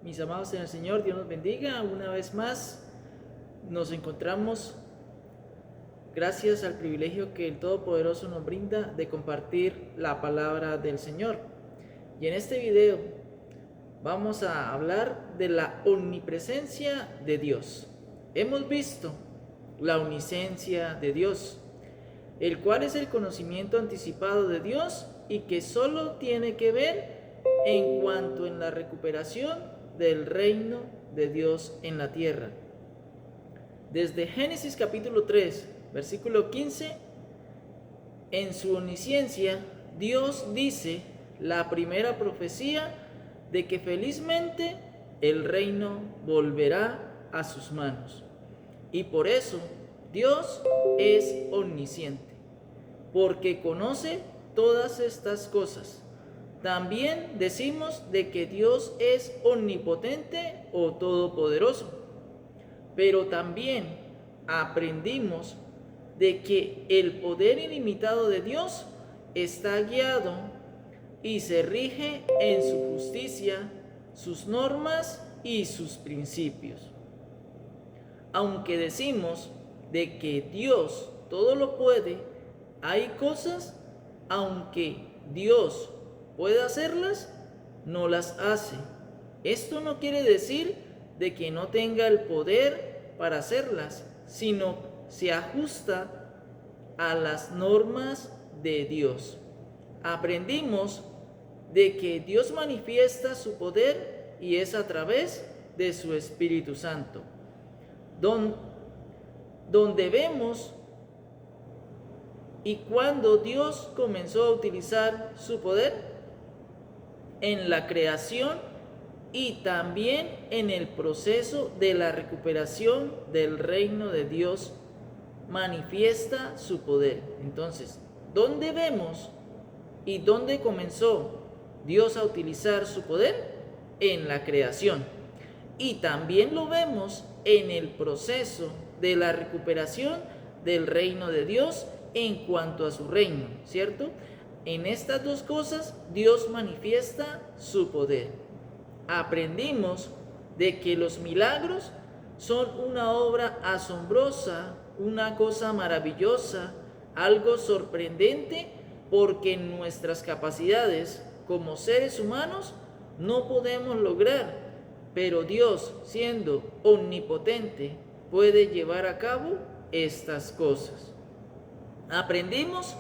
Mis amados en el Señor, Dios nos bendiga. Una vez más nos encontramos gracias al privilegio que el Todopoderoso nos brinda de compartir la palabra del Señor. Y en este video vamos a hablar de la omnipresencia de Dios. Hemos visto la omnisciencia de Dios, el cual es el conocimiento anticipado de Dios y que solo tiene que ver en cuanto en la recuperación del reino de Dios en la tierra. Desde Génesis capítulo 3, versículo 15, en su omnisciencia, Dios dice la primera profecía de que felizmente el reino volverá a sus manos. Y por eso Dios es omnisciente, porque conoce todas estas cosas. También decimos de que Dios es omnipotente o todopoderoso, pero también aprendimos de que el poder ilimitado de Dios está guiado y se rige en su justicia, sus normas y sus principios. Aunque decimos de que Dios todo lo puede, hay cosas, aunque Dios puede hacerlas, no las hace. Esto no quiere decir de que no tenga el poder para hacerlas, sino se ajusta a las normas de Dios. Aprendimos de que Dios manifiesta su poder y es a través de su Espíritu Santo, donde vemos y cuando Dios comenzó a utilizar su poder en la creación y también en el proceso de la recuperación del reino de Dios, manifiesta su poder. Entonces, ¿dónde vemos y dónde comenzó Dios a utilizar su poder? En la creación. Y también lo vemos en el proceso de la recuperación del reino de Dios en cuanto a su reino, ¿cierto? En estas dos cosas Dios manifiesta su poder. Aprendimos de que los milagros son una obra asombrosa, una cosa maravillosa, algo sorprendente, porque nuestras capacidades como seres humanos no podemos lograr, pero Dios, siendo omnipotente, puede llevar a cabo estas cosas. Aprendimos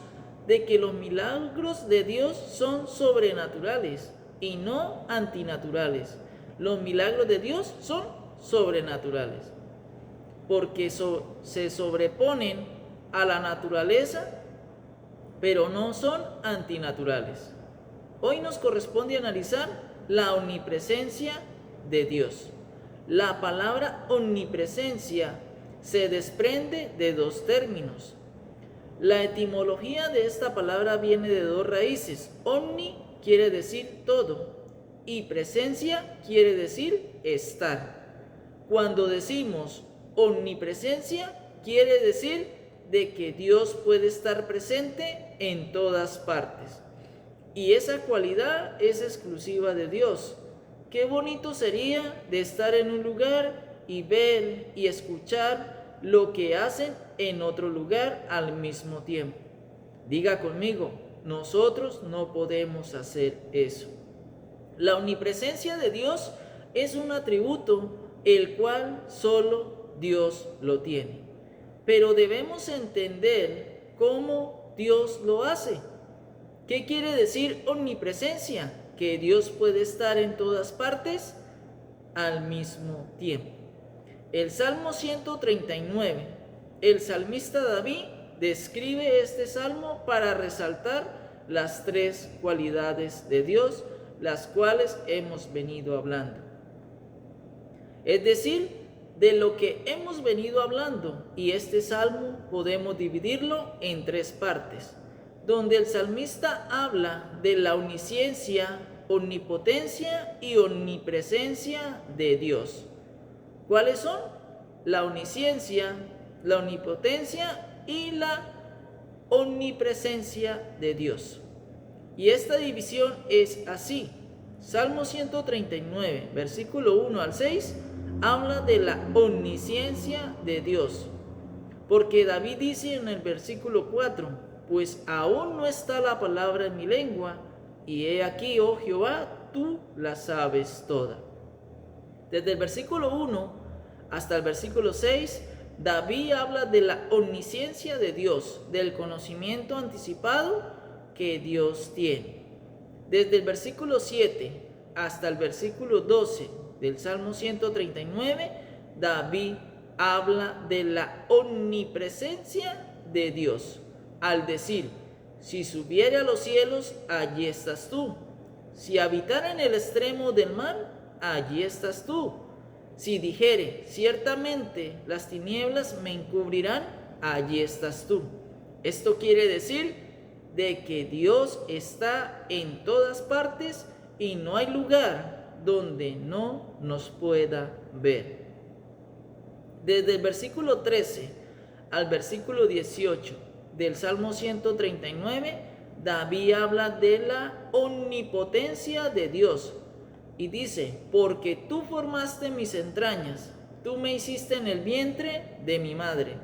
de que los milagros de Dios son sobrenaturales y no antinaturales. Los milagros de Dios son sobrenaturales, porque se sobreponen a la naturaleza, pero no son antinaturales. Hoy nos corresponde analizar la omnipresencia de Dios. La palabra omnipresencia se desprende de dos términos. La etimología de esta palabra viene de dos raíces. Omni quiere decir todo y presencia quiere decir estar. Cuando decimos omnipresencia, quiere decir de que Dios puede estar presente en todas partes. Y esa cualidad es exclusiva de Dios. Qué bonito sería de estar en un lugar y ver y escuchar lo que hacen en otro lugar al mismo tiempo. Diga conmigo, nosotros no podemos hacer eso. La omnipresencia de Dios es un atributo el cual solo Dios lo tiene. Pero debemos entender cómo Dios lo hace. ¿Qué quiere decir omnipresencia? Que Dios puede estar en todas partes al mismo tiempo. El Salmo 139, el salmista David describe este salmo para resaltar las tres cualidades de Dios, las cuales hemos venido hablando. Es decir, de lo que hemos venido hablando, y este salmo podemos dividirlo en tres partes, donde el salmista habla de la omnisciencia, omnipotencia y omnipresencia de Dios. ¿Cuáles son? La omnisciencia, la omnipotencia y la omnipresencia de Dios. Y esta división es así. Salmo 139, versículo 1 al 6, habla de la omnisciencia de Dios. Porque David dice en el versículo 4, pues aún no está la palabra en mi lengua, y he aquí, oh Jehová, tú la sabes toda. Desde el versículo 1 hasta el versículo 6, David habla de la omnisciencia de Dios, del conocimiento anticipado que Dios tiene. Desde el versículo 7 hasta el versículo 12 del Salmo 139, David habla de la omnipresencia de Dios, al decir, si subiere a los cielos, allí estás tú. Si habitara en el extremo del mar, allí estás tú. Si dijere, ciertamente las tinieblas me encubrirán, allí estás tú. Esto quiere decir de que Dios está en todas partes y no hay lugar donde no nos pueda ver. Desde el versículo 13 al versículo 18 del Salmo 139, David habla de la omnipotencia de Dios y dice, porque tú formaste mis entrañas, tú me hiciste en el vientre de mi madre.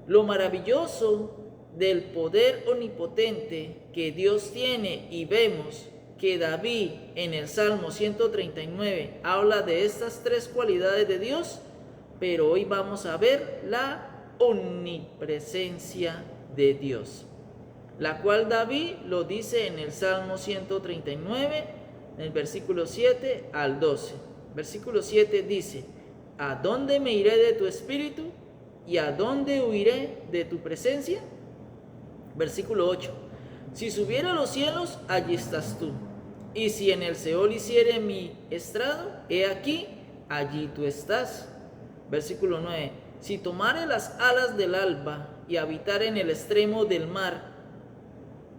Lo maravilloso del poder omnipotente que Dios tiene, y vemos que David en el Salmo 139 habla de estas tres cualidades de Dios, pero hoy vamos a ver la omnipresencia de Dios, la cual David lo dice en el Salmo 139, en el versículo 7 al 12. Versículo 7 dice, ¿a dónde me iré de tu espíritu? ¿Y a dónde huiré de tu presencia? Versículo 8, si subiera a los cielos, allí estás tú. Y si en el Seol hiciere mi estrado, he aquí, allí tú estás. Versículo 9, si tomare las alas del alba y habitare en el extremo del mar.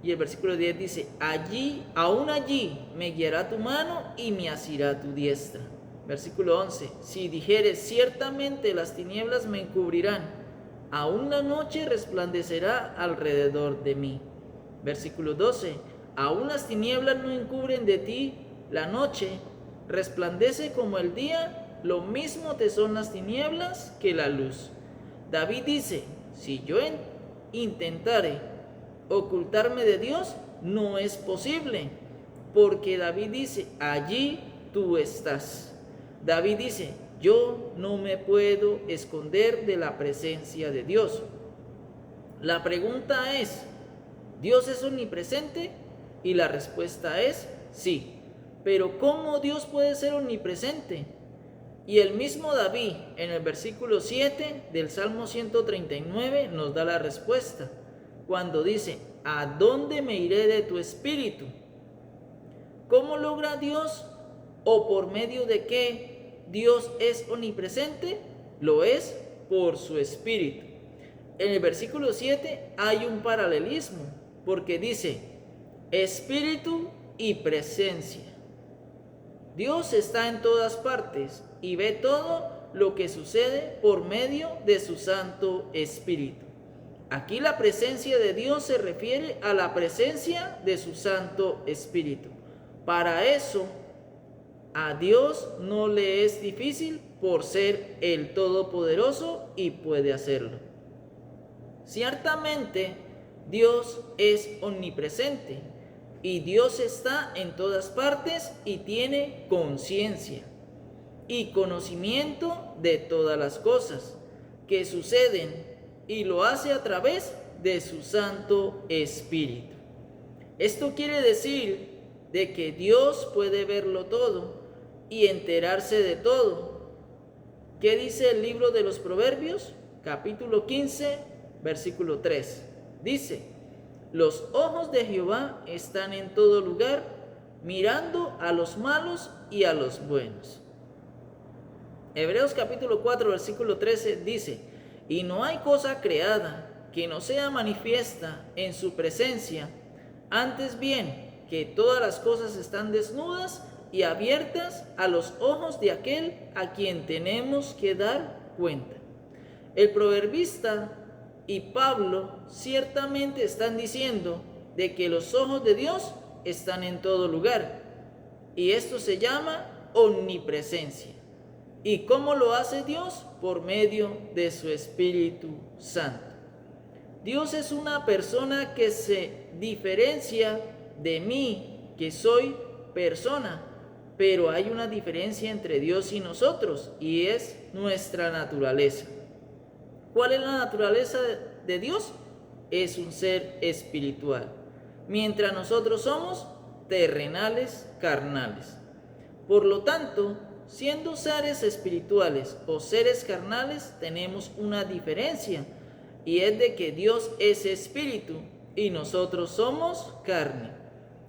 Y el versículo 10 dice, aún allí me guiará tu mano y me asirá tu diestra. Versículo 11, si dijere, ciertamente las tinieblas me encubrirán, aún la noche resplandecerá alrededor de mí. Versículo 12, aún las tinieblas no encubren de ti la noche, resplandece como el día, lo mismo te son las tinieblas que la luz. David dice, si yo intentare ocultarme de Dios, no es posible, porque David dice, allí tú estás. David dice, yo no me puedo esconder de la presencia de Dios. La pregunta es, ¿Dios es omnipresente? Y la respuesta es sí. Pero ¿cómo Dios puede ser omnipresente? Y el mismo David en el versículo 7 del Salmo 139 nos da la respuesta, cuando dice, ¿a dónde me iré de tu espíritu? ¿Cómo logra Dios o por medio de qué Dios es omnipresente? Lo es por su espíritu. En el versículo 7 hay un paralelismo, porque dice, espíritu y presencia. Dios está en todas partes y ve todo lo que sucede por medio de su Santo Espíritu. Aquí la presencia de Dios se refiere a la presencia de su Santo Espíritu. Para eso, a Dios no le es difícil por ser el Todopoderoso y puede hacerlo. Ciertamente, Dios es omnipresente y Dios está en todas partes y tiene conciencia y conocimiento de todas las cosas que suceden, y lo hace a través de su Santo Espíritu. Esto quiere decir de que Dios puede verlo todo y enterarse de todo. ¿Qué dice el libro de los Proverbios? Capítulo 15, versículo 3. Dice, los ojos de Jehová están en todo lugar, mirando a los malos y a los buenos. Hebreos capítulo 4, versículo 13 dice, y no hay cosa creada que no sea manifiesta en su presencia, antes bien que todas las cosas están desnudas y abiertas a los ojos de aquel a quien tenemos que dar cuenta. El proverbista y Pablo ciertamente están diciendo de que los ojos de Dios están en todo lugar Y esto se llama omnipresencia. ¿Y cómo lo hace Dios? Por medio de su Espíritu Santo. Dios es una persona que se diferencia de mí, que soy persona, pero hay una diferencia entre Dios y nosotros, y es nuestra naturaleza. ¿Cuál es la naturaleza de Dios? Es un ser espiritual, mientras nosotros somos terrenales, carnales. Por lo tanto, siendo seres espirituales o seres carnales, tenemos una diferencia, y es de que Dios es espíritu y nosotros somos carne.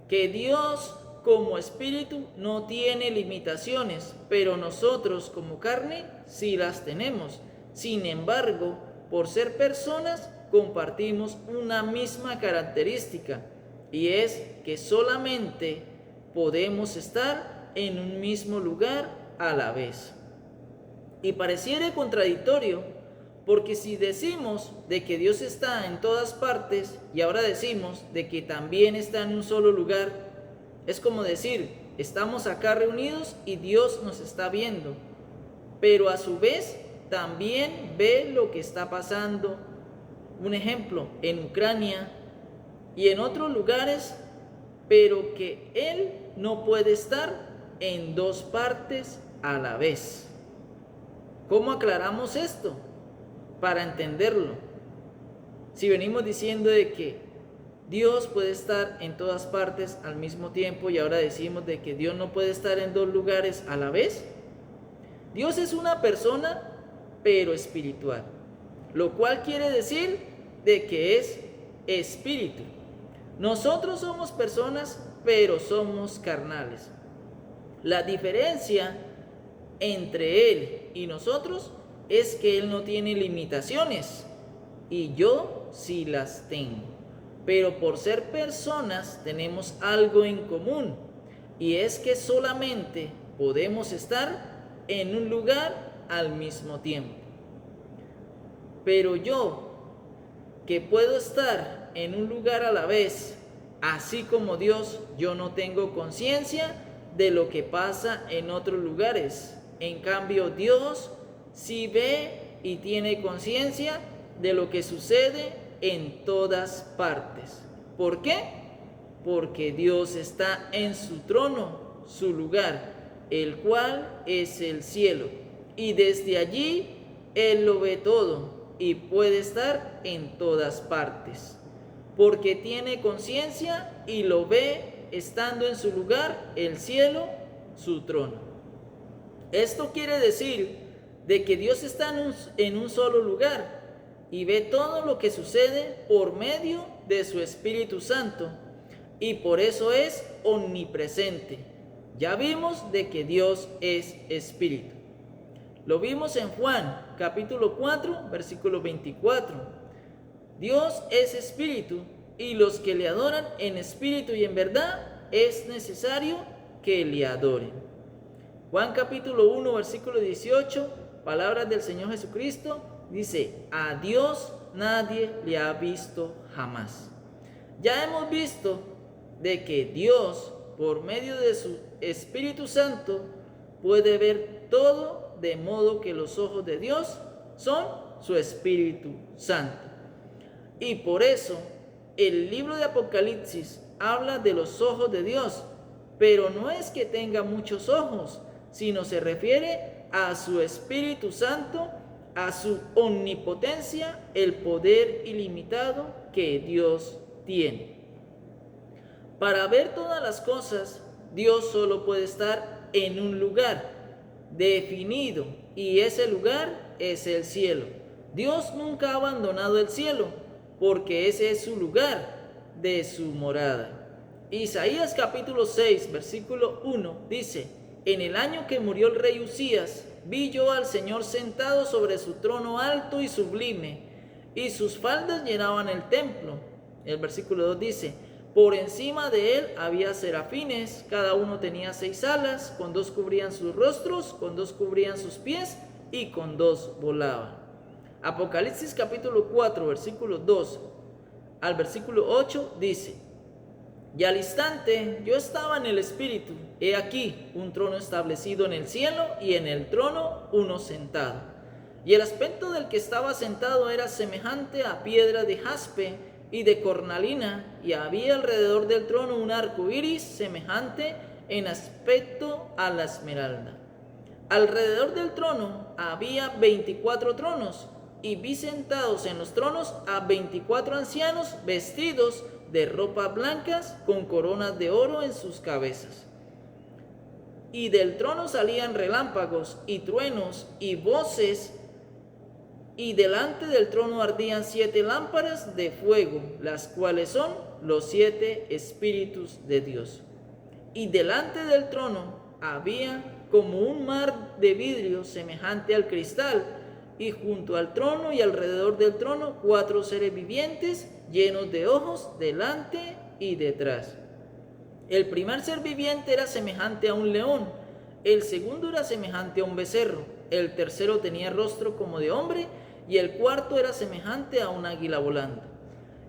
Que Dios como espíritu no tiene limitaciones, pero nosotros como carne sí las tenemos. Sin embargo, por ser personas, compartimos una misma característica, y es que solamente podemos estar en un mismo lugar a la vez. Y pareciera contradictorio, porque si decimos de que Dios está en todas partes y ahora decimos de que también está en un solo lugar, es como decir, estamos acá reunidos y Dios nos está viendo, pero a su vez también ve lo que está pasando, un ejemplo, en Ucrania y en otros lugares, pero que Él no puede estar en dos partes a la vez. ¿Cómo aclaramos esto? Para entenderlo. Si venimos diciendo de que Dios puede estar en todas partes al mismo tiempo y ahora decimos de que Dios no puede estar en dos lugares a la vez, Dios es una persona pero espiritual, lo cual quiere decir de que es espíritu. Nosotros somos personas pero somos carnales. La diferencia entre Él y nosotros es que Él no tiene limitaciones y yo sí las tengo. Pero por ser personas tenemos algo en común, y es que solamente podemos estar en un lugar al mismo tiempo. Pero yo, que puedo estar en un lugar a la vez, así como Dios, yo no tengo conciencia de lo que pasa en otros lugares. En cambio, Dios sí ve y tiene conciencia de lo que sucede en todas partes. ¿Por qué? Porque Dios está en su trono, su lugar, el cual es el cielo, y desde allí Él lo ve todo y puede estar en todas partes, porque tiene conciencia y lo ve estando en su lugar, el cielo, su trono. Esto quiere decir de que Dios está en un solo lugar y ve todo lo que sucede por medio de su Espíritu Santo, y por eso es omnipresente. Ya vimos de que Dios es espíritu. Lo vimos en Juan capítulo 4 versículo 24. Dios es espíritu, y los que le adoran en espíritu y en verdad es necesario que le adoren. Juan capítulo 1 versículo 18, palabras del Señor Jesucristo, dice: a Dios nadie le ha visto jamás. Ya hemos visto de que Dios, por medio de su Espíritu Santo, puede ver todo, de modo que los ojos de Dios son su Espíritu Santo. Y por eso el libro de Apocalipsis habla de los ojos de Dios, pero no es que tenga muchos ojos, sino se refiere a su Espíritu Santo, a su omnipotencia, el poder ilimitado que Dios tiene. Para ver todas las cosas, Dios solo puede estar en un lugar definido, y ese lugar es el cielo. Dios nunca ha abandonado el cielo, porque ese es su lugar de su morada. Isaías capítulo 6, versículo 1 dice: en el año que murió el rey Usías, vi yo al Señor sentado sobre su trono alto y sublime, y sus faldas llenaban el templo. El versículo 2 dice: por encima de él había serafines, cada uno tenía 6 alas, con 2 cubrían sus rostros, con 2 cubrían sus pies, y con 2 volaban. Apocalipsis capítulo 4, versículo 2 al versículo 8 dice: Y al instante yo estaba en el Espíritu. He aquí un trono establecido en el cielo y en el trono uno sentado. Y el aspecto del que estaba sentado era semejante a piedra de jaspe y de cornalina, y había alrededor del trono un arco iris semejante en aspecto a la esmeralda. Alrededor del trono había 24 tronos, y vi sentados en los tronos a 24 ancianos vestidos de ropas blancas con coronas de oro en sus cabezas. Y del trono salían relámpagos y truenos y voces, y delante del trono ardían 7 lámparas de fuego, las cuales son los 7 espíritus de Dios. Y delante del trono había como un mar de vidrio semejante al cristal, y junto al trono y alrededor del trono 4 seres vivientes llenos de ojos delante y detrás. El primer ser viviente era semejante a un león, el segundo era semejante a un becerro, el tercero tenía rostro como de hombre, y el cuarto era semejante a un águila volando.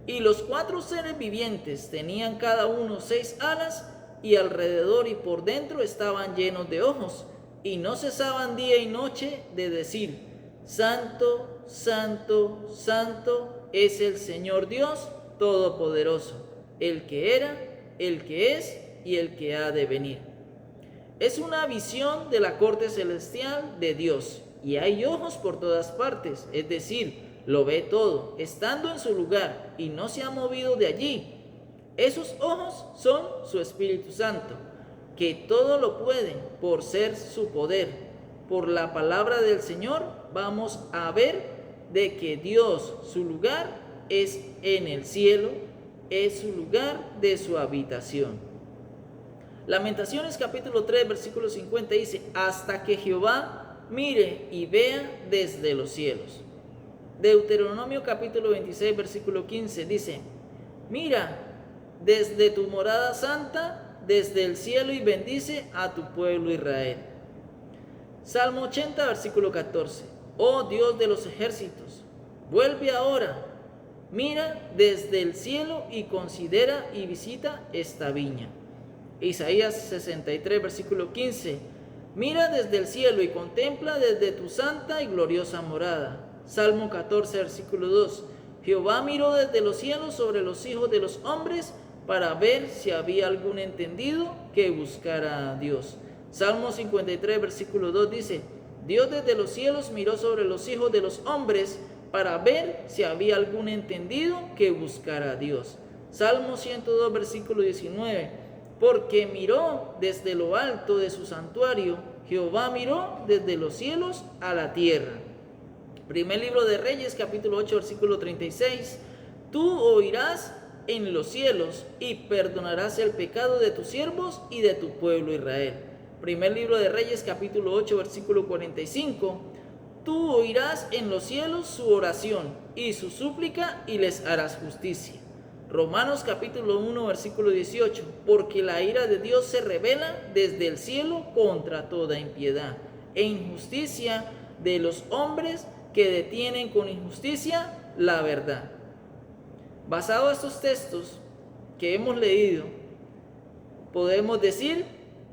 Y los 4 seres vivientes tenían cada uno 6 alas, y alrededor y por dentro estaban llenos de ojos, y no cesaban día y noche de decir: Santo, santo, santo es el Señor Dios Todopoderoso, el que era, el que es y el que ha de venir. Es una visión de la corte celestial de Dios, y hay ojos por todas partes, es decir, lo ve todo, estando en su lugar, y no se ha movido de allí. Esos ojos son su Espíritu Santo, que todo lo puede por ser su poder. Por la palabra del Señor vamos a ver de que Dios, su lugar es en el cielo, es su lugar de su habitación. Lamentaciones capítulo 3 versículo 50 dice: hasta que Jehová mire y vea desde los cielos. Deuteronomio capítulo 26 versículo 15 dice: mira desde tu morada santa, desde el cielo, y bendice a tu pueblo Israel. Salmo 80 versículo 14: oh Dios de los ejércitos, vuelve ahora, mira desde el cielo y considera y visita esta viña. Isaías 63 versículo 15: mira desde el cielo y contempla desde tu santa y gloriosa morada. Salmo 14 versículo 2: Jehová miró desde los cielos sobre los hijos de los hombres para ver si había algún entendido que buscara a Dios. Salmo 53 versículo 2 dice: Dios desde los cielos miró sobre los hijos de los hombres para ver si había algún entendido que buscara a Dios. Salmo 102 versículo 19: porque miró desde lo alto de su santuario, Jehová miró desde los cielos a la tierra. Primer libro de Reyes capítulo 8 versículo 36: tú oirás en los cielos y perdonarás el pecado de tus siervos y de tu pueblo Israel. Primer libro de Reyes capítulo 8 versículo 45: tú oirás en los cielos su oración y su súplica y les harás justicia. Romanos capítulo 1 versículo 18: porque la ira de Dios se revela desde el cielo contra toda impiedad e injusticia de los hombres que detienen con injusticia la verdad. Basado en estos textos que hemos leído, podemos decir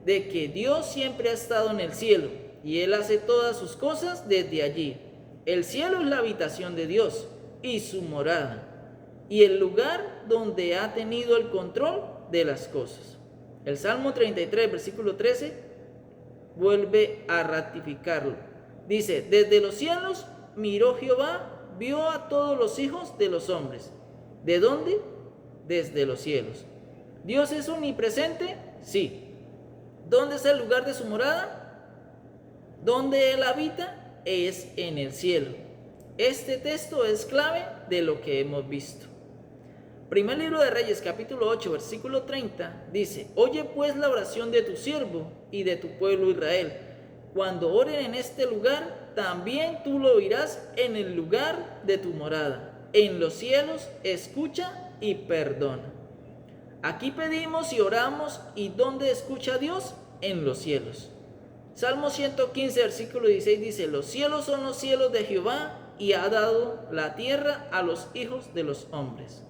de que Dios siempre ha estado en el cielo y Él hace todas sus cosas desde allí. El cielo es la habitación de Dios y su morada, y el lugar donde ha tenido el control de las cosas. El Salmo 33, versículo 13, vuelve a ratificarlo. Dice: desde los cielos miró Jehová, vio a todos los hijos de los hombres. ¿De dónde? Desde los cielos. ¿Dios es omnipresente? Sí. ¿Dónde es el lugar de su morada? ¿Dónde Él habita? Es en el cielo. Este texto es clave de lo que hemos visto. Primer libro de Reyes capítulo 8 versículo 30 dice: oye pues la oración de tu siervo y de tu pueblo Israel. Cuando oren en este lugar, también tú lo oirás en el lugar de tu morada. En los cielos escucha y perdona. Aquí pedimos y oramos, ¿y dónde escucha Dios? En los cielos. Salmo 115 versículo 16 dice: los cielos son los cielos de Jehová, y ha dado la tierra a los hijos de los hombres.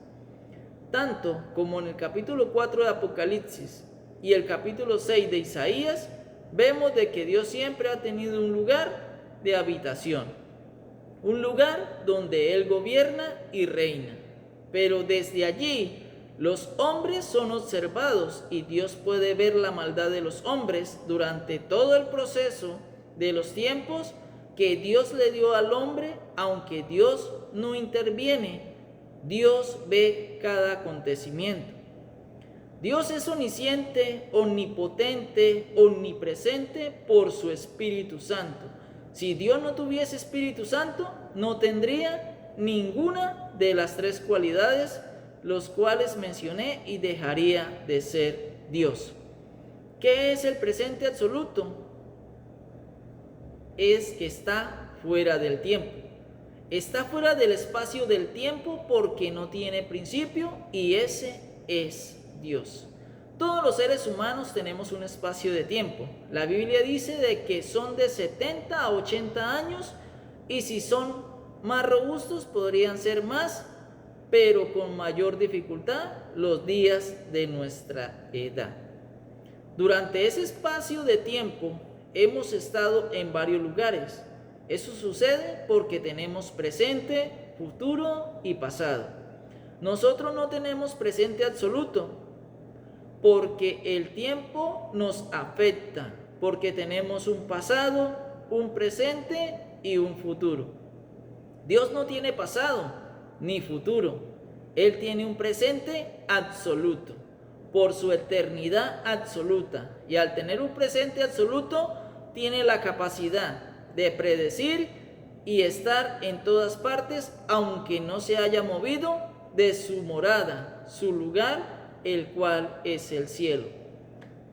Tanto como en el capítulo 4 de Apocalipsis y el capítulo 6 de Isaías, vemos de que Dios siempre ha tenido un lugar de habitación, un lugar donde Él gobierna y reina. Pero desde allí los hombres son observados y Dios puede ver la maldad de los hombres durante todo el proceso de los tiempos que Dios le dio al hombre. Aunque Dios no interviene, Dios ve cada acontecimiento. Dios es omnisciente, omnipotente, omnipresente por su Espíritu Santo. Si Dios no tuviese Espíritu Santo, no tendría ninguna de las tres cualidades, los cuales mencioné, y dejaría de ser Dios. ¿Qué es el presente absoluto? Es que está fuera del tiempo. Está fuera del espacio del tiempo porque no tiene principio, y ese es Dios. Todos los seres humanos tenemos un espacio de tiempo. La Biblia dice de que son de 70 a 80 años, y si son más robustos podrían ser más, pero con mayor dificultad los días de nuestra edad. Durante ese espacio de tiempo hemos estado en varios lugares. Eso sucede porque tenemos presente, futuro y pasado. Nosotros no tenemos presente absoluto porque el tiempo nos afecta, porque tenemos un pasado, un presente y un futuro. Dios no tiene pasado ni futuro. Él tiene un presente absoluto por su eternidad absoluta, y al tener un presente absoluto tiene la capacidad de predecir y estar en todas partes, aunque no se haya movido de su morada, su lugar, el cual es el cielo.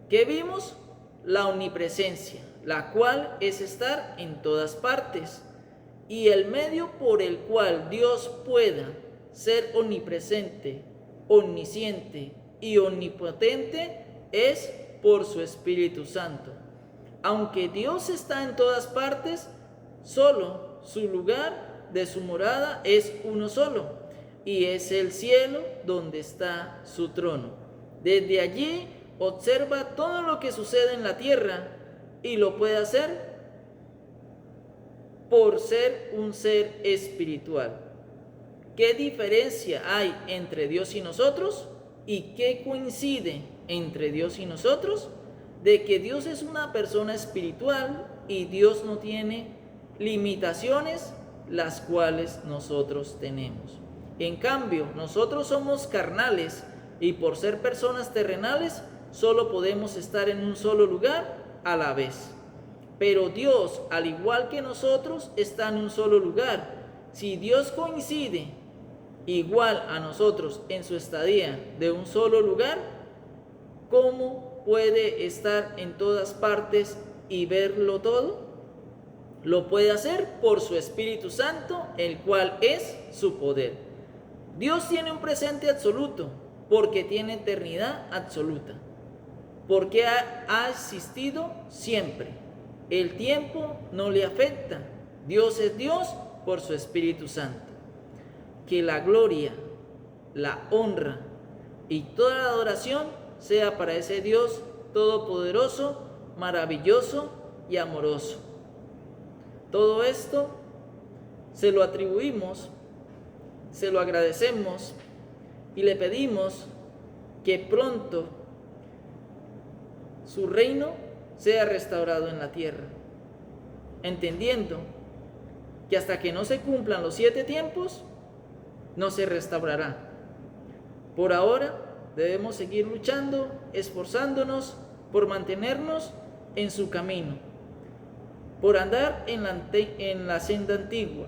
¿Qué vimos? La omnipresencia, la cual es estar en todas partes, y el medio por el cual Dios pueda ser omnipresente, omnisciente y omnipotente es por su Espíritu Santo. Aunque Dios está en todas partes, solo su lugar de su morada es uno solo, y es el cielo donde está su trono. Desde allí observa todo lo que sucede en la tierra, y lo puede hacer por ser un ser espiritual. ¿Qué diferencia hay entre Dios y nosotros? ¿Y qué coincide entre Dios y nosotros? De que Dios es una persona espiritual y Dios no tiene limitaciones las cuales nosotros tenemos. En cambio, nosotros somos carnales, y por ser personas terrenales solo podemos estar en un solo lugar a la vez. Pero Dios, al igual que nosotros, está en un solo lugar. Si Dios coincide igual a nosotros en su estadía de un solo lugar, ¿cómo puede estar en todas partes y verlo todo? Lo puede hacer por su Espíritu Santo, el cual es su poder. Dios tiene un presente absoluto porque tiene eternidad absoluta, porque ha existido siempre. El tiempo no le afecta. Dios es Dios por su Espíritu Santo. Que la gloria, la honra y toda la adoración sea para ese Dios todopoderoso, maravilloso y amoroso. Todo esto se lo atribuimos, se lo agradecemos y le pedimos que pronto su reino sea restaurado en la tierra, entendiendo que hasta que no se cumplan los 7 tiempos, no se restaurará. Por ahora debemos seguir luchando, esforzándonos por mantenernos en su camino, por andar en la senda antigua,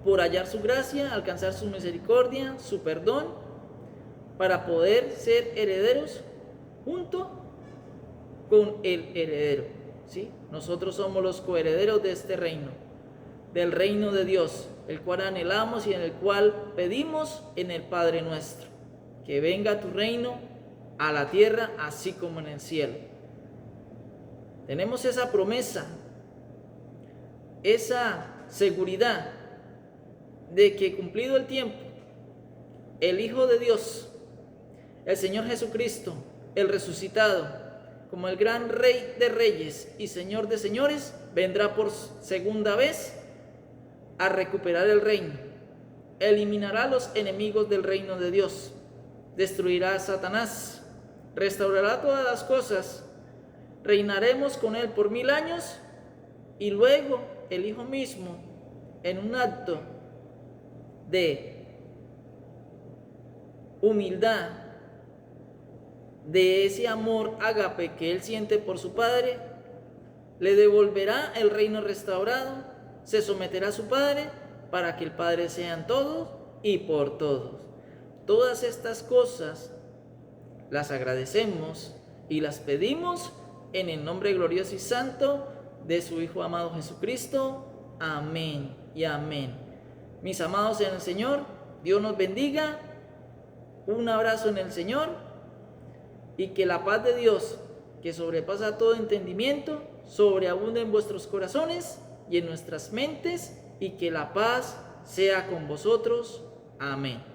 por hallar su gracia, alcanzar su misericordia, su perdón, para poder ser herederos junto con el heredero, ¿sí? Nosotros somos los coherederos de este reino, del reino de Dios, el cual anhelamos y en el cual pedimos en el Padre nuestro, que venga tu reino a la tierra así como en el cielo. Tenemos esa promesa, esa seguridad de que cumplido el tiempo, el Hijo de Dios, el Señor Jesucristo, el resucitado, como el gran Rey de reyes y Señor de señores, vendrá por segunda vez a recuperar el reino. Eliminará a los enemigos del reino de Dios, destruirá a Satanás, restaurará todas las cosas, reinaremos con él por 1000 años y luego el Hijo mismo, en un acto de humildad, de ese amor ágape que él siente por su Padre, le devolverá el reino restaurado, se someterá a su Padre para que el Padre sean todos y por todos. Todas estas cosas las agradecemos y las pedimos en el nombre glorioso y santo de su Hijo amado Jesucristo. Amén y amén. Mis amados en el Señor, Dios nos bendiga. Un abrazo en el Señor y que la paz de Dios, que sobrepasa todo entendimiento, sobreabunde en vuestros corazones y en nuestras mentes, y que la paz sea con vosotros. Amén.